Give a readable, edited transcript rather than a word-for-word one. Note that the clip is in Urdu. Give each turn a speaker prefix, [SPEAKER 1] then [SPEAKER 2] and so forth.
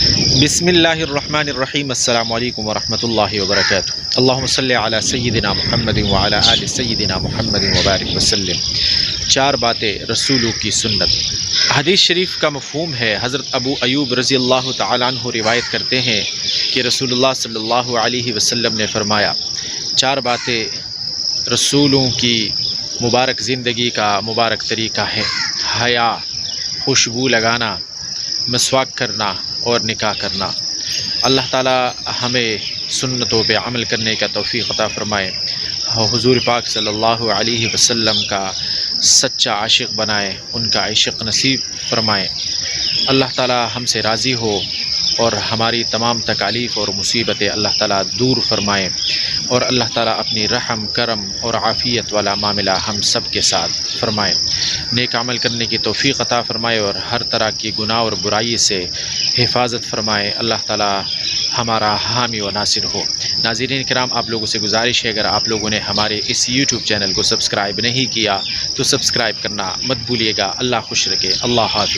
[SPEAKER 1] بسم اللہ الرحمن الرحیم۔ السلام علیکم ورحمۃ اللہ وبرکاتہ۔ اللہم صلی علی سیدنا محمد وعلی آل سیدنا محمد وبارک وسلم۔ چار باتیں رسولوں کی سنت۔ حدیث شریف کا مفہوم ہے، حضرت ابو ایوب رضی اللہ تعالیٰ عنہ روایت کرتے ہیں کہ رسول اللہ صلی اللہ علیہ وسلم نے فرمایا، چار باتیں رسولوں کی مبارک زندگی کا مبارک طریقہ ہے: حیا، خوشبو لگانا، مسواک کرنا اور نکاح کرنا۔ اللہ تعالی ہمیں سنتوں پہ عمل کرنے کا توفیق عطا فرمائے، حضور پاک صلی اللہ علیہ وسلم کا سچا عاشق بنائے، ان کا عشق نصیب فرمائے۔ اللہ تعالی ہم سے راضی ہو اور ہماری تمام تکالیف اور مصیبتیں اللہ تعالی دور فرمائے، اور اللہ تعالی اپنی رحم، کرم اور عافیت والا معاملہ ہم سب کے ساتھ فرمائے، نیک عمل کرنے کی توفیق عطا فرمائے اور ہر طرح کی گناہ اور برائی سے حفاظت فرمائے۔ اللہ تعالی ہمارا حامی و ناصر ہو۔ ناظرین کرام، آپ لوگوں سے گزارش ہے، اگر آپ لوگوں نے ہمارے اس یوٹیوب چینل کو سبسکرائب نہیں کیا تو سبسکرائب کرنا مت بھولیے گا۔ اللہ خوش رکھے، اللہ حافظ۔